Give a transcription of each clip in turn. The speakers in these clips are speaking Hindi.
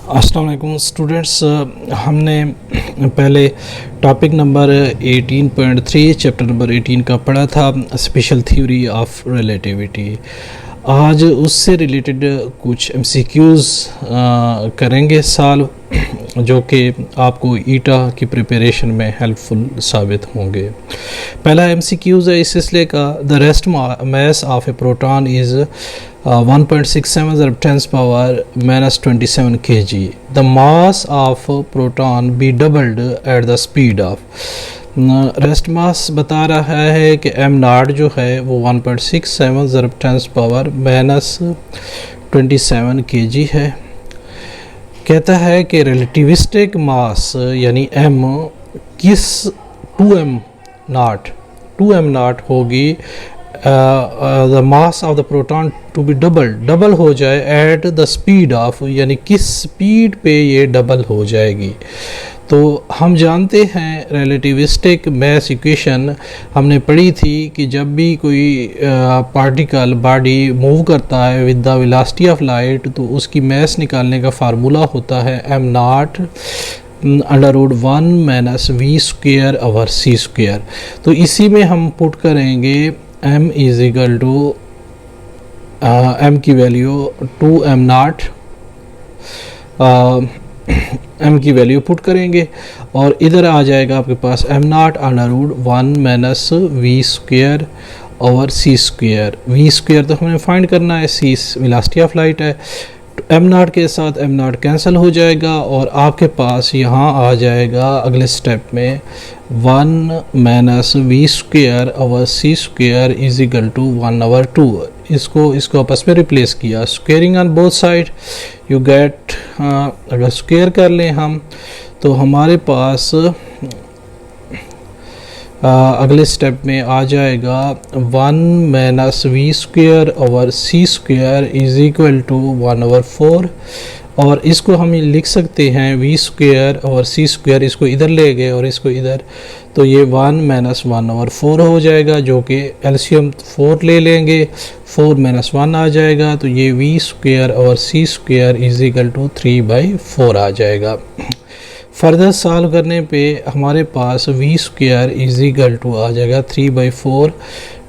अस्सलाम वालेकुम स्टूडेंट्स, हमने पहले टॉपिक नंबर 18.3 चैप्टर नंबर 18 का पढ़ा था, स्पेशल थ्योरी ऑफ रिलेटिविटी। आज उससे रिलेटेड कुछ एमसीक्यूज़ करेंगे सॉल्व, जो कि आपको ईटा की प्रिपरेशन में हेल्पफुल साबित होंगे। पहला एमसीक्यूज़ है इस सिलसिले का, the rest mass of A proton is 1.67 10 power minus 27 kg. The mass of proton be doubled at the speed of rest mass बता रहा है कि एम नॉट जो है वो 1.67 ज़रब 10 पावर माइनस 27 kg है। कहता है कि रिलेटिविस्टिक मास यानी एम किस 2m नॉट होगी, the mass of the proton to be double हो जाए एट द स्पीड ऑफ, यानी किस स्पीड पे ये डबल हो जाएगी। तो हम जानते हैं रिलेटिविस्टिक मास इक्वेशन हमने पढ़ी थी कि जब भी कोई पार्टिकल बॉडी मूव करता है with the velocity of light, तो उसकी मास निकालने का फार्मूला होता है m nought √1 minus v square over c square. तो इसी में हम पुट करेंगे m is equal to m की वैल्यू 2m नॉट, m की वैल्यू पुट करेंगे और इधर आ जाएगा आपके पास m nought √1 minus v square over c square. V square तो हमें फाइंड करना है, सी वेलोसिटी ऑफ लाइट है। एम नॉट के साथ एम नॉट कैंसिल हो जाएगा और आपके पास यहाँ आ जाएगा अगले स्टेप में 1 minus v square over c square is equal to 1/2। इसको आपस में रिप्लेस किया, squaring on both side you get, अगर स्क्वेयर कर लें हम तो हमारे पास अगले स्टेप में आ जाएगा 1 minus v square over c square is equal to 1/4। और इसको हम लिख सकते हैं वी स्क्वेयर और सी स्क्वेयर, इसको इधर ले गए और इसको इधर, तो ये 1 माइनस 1/4 हो जाएगा, जो कि एलसीएम 4 ले लेंगे, 4 माइनस 1 आ जाएगा, तो ये वी स्क्वेयर और c square is equal to 3/4 आ जाएगा। फर्दर सॉल्व करने पे हमारे पास v square is equal to आ जाएगा 3/4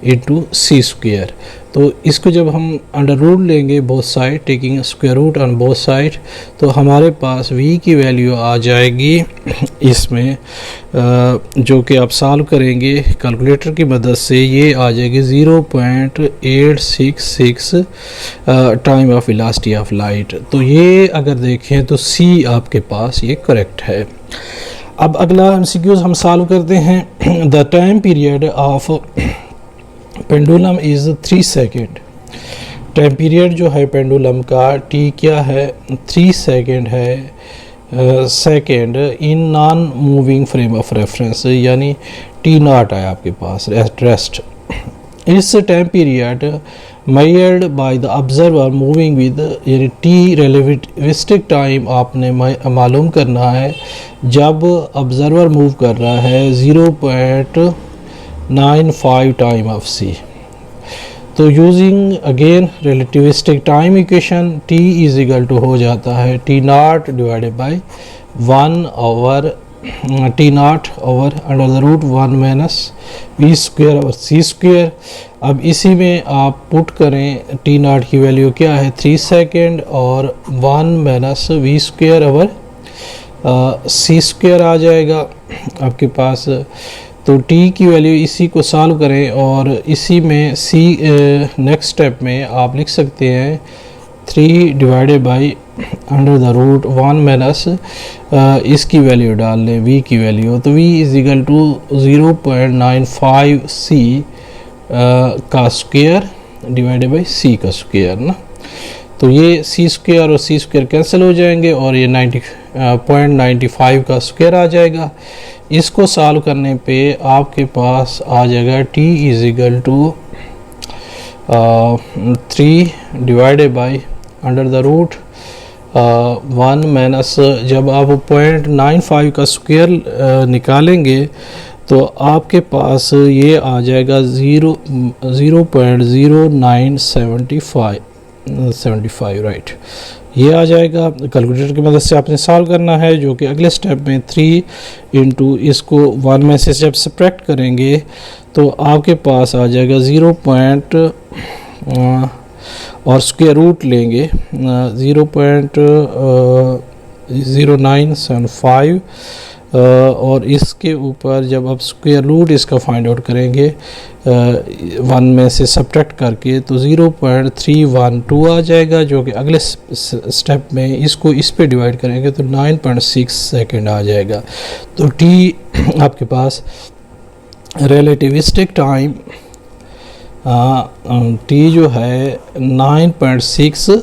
इंटू सी स्क्वेयर। तो इसको जब हम अंडर रूट लेंगे both side, taking square root on both side, तो हमारे पास v की वैल्यू आ जाएगी इसमें, जो कि आप सॉल्व करेंगे कैलकुलेटर की मदद से, ये आ जाएगी 0.866 time of velocity of light. तो ये अगर देखें तो c आपके पास ये करेक्ट है। अब अगला एमसीक्यूज हम सॉल्व करते हैं। The time period of pendulum is 3 second. Time period जो है पेंडुलम का t क्या है, 3 सेकेंड है, second in non moving frame of reference, यानी t नॉट है आपके पास एट रेस्ट। इस time period measured by the observer moving with, यानी t रिलेटिविस्टिक टाइम आपने मालूम करना है जब ऑब्जर्वर मूव कर रहा है 0.95 टाइम ऑफ c। तो using again relativistic time equation t is equal to हो जाता है t nought divided by 1 over t nought over √1 minus v square और सी स्क्वेयर। अब इसी में आप पुट करें t नॉट की वैल्यू क्या है 3 सेकेंड और 1 minus v square over c square आ जाएगा आपके पास। तो t की वैल्यू इसी को सॉल्व करें और इसी में c नेक्स्ट स्टेप में आप लिख सकते हैं 3 डिवाइडेड बाई √1 माइनस इसकी वैल्यू डाल लें v की वैल्यू, तो v is equal to 0.95 c का स्क्वायर डिवाइडेड बाई c का स्क्वायर ना। तो ये सी स्क्वायर और सी स्क्वायर कैंसिल हो जाएंगे और ये 90.95 का स्क्वायर आ जाएगा। इसको सॉल्व करने पे आपके पास आ जाएगा t is equal to 3 divided by √1 minus, जब आप 0.95 का स्क्वायर निकालेंगे तो आपके पास ये आ जाएगा 0.0975 राइट। ये आ जाएगा। कैलकुलेटर की मदद से आपने सॉल्व करना है, जो कि अगले स्टेप में 3 इंटू इसको 1 में से जब सब्ट्रैक्ट करेंगे तो आपके पास आ जाएगा 0 पॉइंट और स्क्वायर रूट लेंगे 0.0975 और इसके ऊपर जब आप स्क्वायर रूट इसका फाइंड आउट करेंगे 1 में से सब्ट्रैक्ट करके तो 0.312 आ जाएगा, जो कि अगले स्टेप में इसको इस पे डिवाइड करेंगे तो 9.6 सेकेंड आ जाएगा। तो टी आपके पास रिलेटिविस्टिक टाइम टी जो है 9.6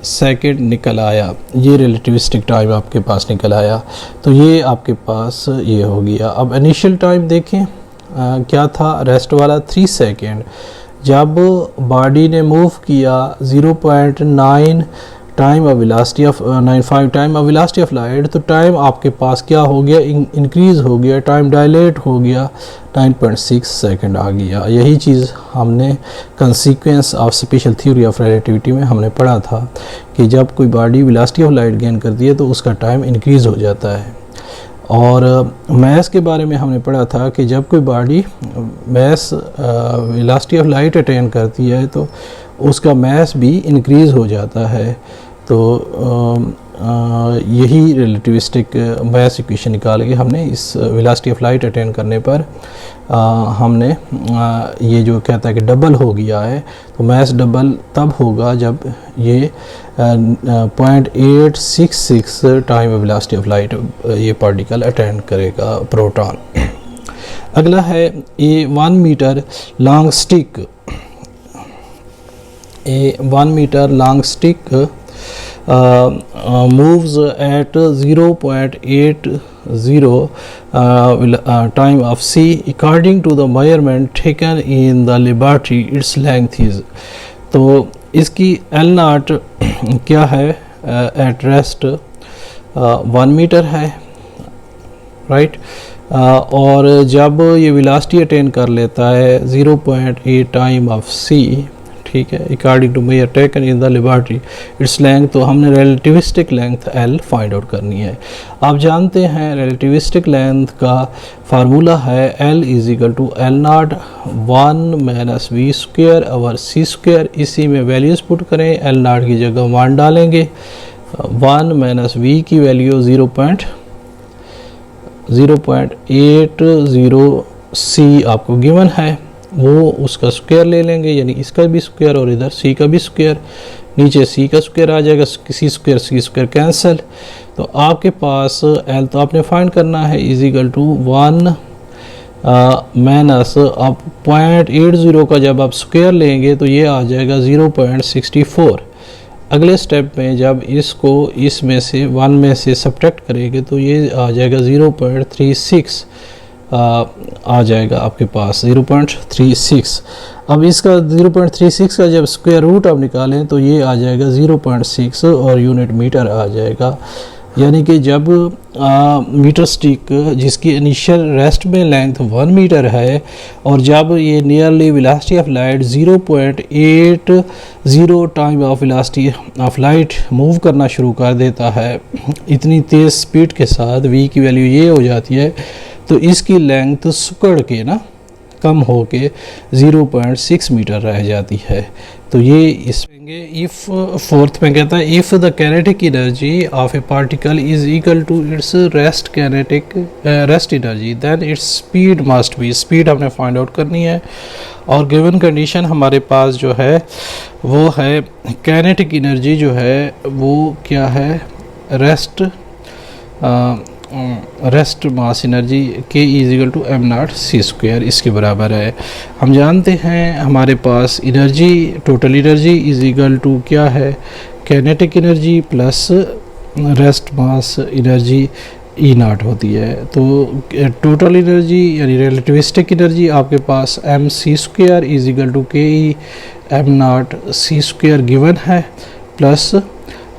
सेकेंड निकल आया। ये रिलेटिविस्टिक टाइम आपके पास निकल आया। तो ये आपके पास ये हो गया। अब इनिशियल टाइम देखें क्या था, रेस्ट वाला 3 सेकेंड। जब बॉडी ने मूव किया 0.9 time of velocity of 95 time of velocity of light, तो टाइम आपके पास क्या हो गया, इंक्रीज़ हो गया, टाइम डायलेट हो गया, 9.6 सेकेंड आ गया। यही चीज़ हमने consequence of special theory of relativity में हमने पढ़ा था कि जब कोई body velocity of light gain करती है तो उसका टाइम इंक्रीज़ हो जाता है। और मैस के बारे में हमने पढ़ा था कि जब कोई body mass velocity of light attain करती है तो उसका मैस भी इंक्रीज़ हो जाता है। तो यही रिलेटिविस्टिक मैस इक्वेशन निकाल के हमने इस वेलोसिटी ऑफ लाइट अटेन करने पर हमने ये जो कहता है कि डबल हो गया है, तो मैस डबल तब होगा जब ये 0.866 time of velocity of light ये पार्टिकल अटेंड करेगा, प्रोटॉन। अगला है a 1 metre long stick. A 1 meter long stick moves at 0.80 time of c. According to the measurement taken in the laboratory, its length is। तो इसकी L नॉट क्या है, एट रेस्ट 1 मीटर है, राइट। और जब ये वेलोसिटी अटेन कर लेता है 0.8 टाइम ऑफ c, ठीक है, according to measure taken in the laboratory its length, तो हमने relativistic length L find out करनी है। आप जानते हैं रिलेटिविस्टिक लेंथ का फार्मूला है L is equal to L nought 1 minus v square over c square. इसी में वैल्यूज़ पुट करें, L नॉट की जगह 1 डालेंगे, 1 माइनस वी की वैल्यू 0.80 सी आपको गिवन है, वो उसका स्क्वायर ले लेंगे, यानी इसका भी स्क्वायर और इधर सी का भी स्क्वायर, नीचे सी का स्क्वायर आ जाएगा, सी स्क्वायर कैंसिल। तो आपके पास एल तो आपने फाइंड करना है इजिकल टू 1 माइनस आप 0.80 का जब आप स्क्वायर लेंगे तो ये आ जाएगा 0.64। अगले स्टेप में जब इसको इसमें से 1 में से सब्ट्रैक्ट करेंगे तो ये आ जाएगा 0.36 आ जाएगा आपके पास 0.36। अब इसका 0.36 का जब स्क्वायर रूट आप निकालें तो ये आ जाएगा 0.6 और यूनिट मीटर आ जाएगा। यानी कि जब मीटर स्टिक जिसकी इनिशियल रेस्ट में लेंथ 1 मीटर है और जब ये nearly velocity of light 0.80 time of velocity of light move करना शुरू कर देता है इतनी तेज़ स्पीड के साथ, v की वैल्यू ये हो जाती है, तो इसकी लेंथ सुकड़ के ना कम हो के 0.6 मीटर रह जाती है। तो ये इसमें इफ़ फोर्थ में कहता है if the kinetic energy of a particle is equal to its rest energy then its speed must be. Speed हमने फाइंड आउट करनी है और गिवन कंडीशन हमारे पास जो है वो है काइनेटिक एनर्जी जो है वो क्या है, रेस्ट मास एनर्जी के is equal to m naught c square इसके बराबर है। हम जानते हैं हमारे पास energy total energy is equal to क्या है, kinetic energy plus rest mass energy E naught होती है। तो टोटल एनर्जी यानी रिलेटिविस्टिक एनर्जी आपके पास m c square is equal to के E m naught c square given है, प्लस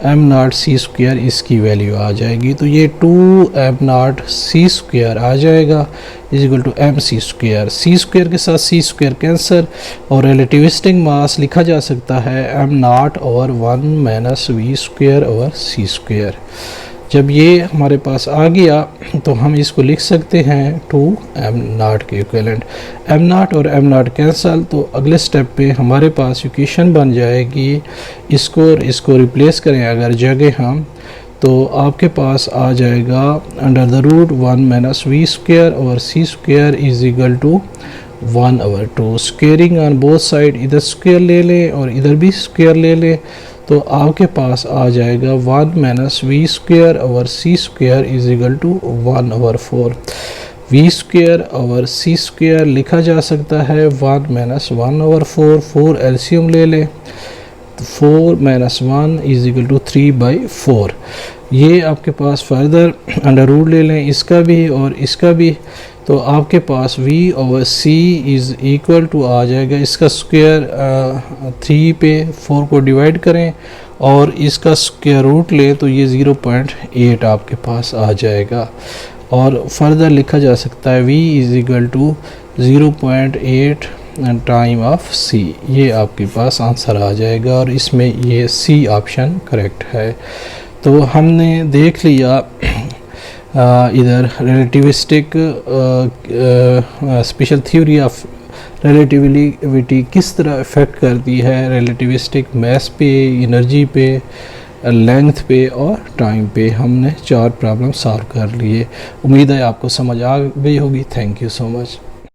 m0c² इसकी वैल्यू आ जाएगी। तो ये 2m0c² आ जाएगा is equal to mc²। c² के साथ c² कैंसर और रिलेटिविस्टिक मास लिखा जा सकता है m0 over 1 minus v² over c²। जब ये हमारे पास आ गया तो हम इसको लिख सकते हैं 2m0 के इक्विवेलेंट। m0 और m0 कैंसल, तो अगले स्टेप पे हमारे पास इक्वेशन बन जाएगी, इसको रिप्लेस करें अगर जगह हम, तो आपके पास आ जाएगा under the root 1 minus v² और c² is equal to 1/2। Squaring on both side, इधर स्क्वेयर ले लें और इधर भी स्क्वेयर ले लें, तो आपके पास आ जाएगा 1 minus v² over c² is equal to 1/4। v² over c² लिखा जा सकता है 1 माइनस 1/4। 4 एलसीएम ले लें, 4 माइनस 1 इज इक्वल टू 3/4। ये आपके पास फर्दर अंडर रूट ले लें इसका भी और इसका भी, तो आपके पास v over c is equal to आ जाएगा, इसका स्क्वायर 3 पे 4 को डिवाइड करें और इसका स्क्वायर रूट लें तो ये 0.8 आपके पास आ जाएगा। और फर्दर लिखा जा सकता है v is equal to 0.8 time of c। ये आपके पास आंसर आ जाएगा और इसमें ये c ऑप्शन करेक्ट है। तो हमने देख लिया इधर relativistic special theory of relativity किस तरह इफ़ेक्ट करती है रिलेटिविस्टिक मास पे, एनर्जी पे, लेंथ पे और टाइम पे। हमने 4 प्रॉब्लम सॉल्व कर लिए। उम्मीद है आपको समझ आ गई होगी। Thank you so much.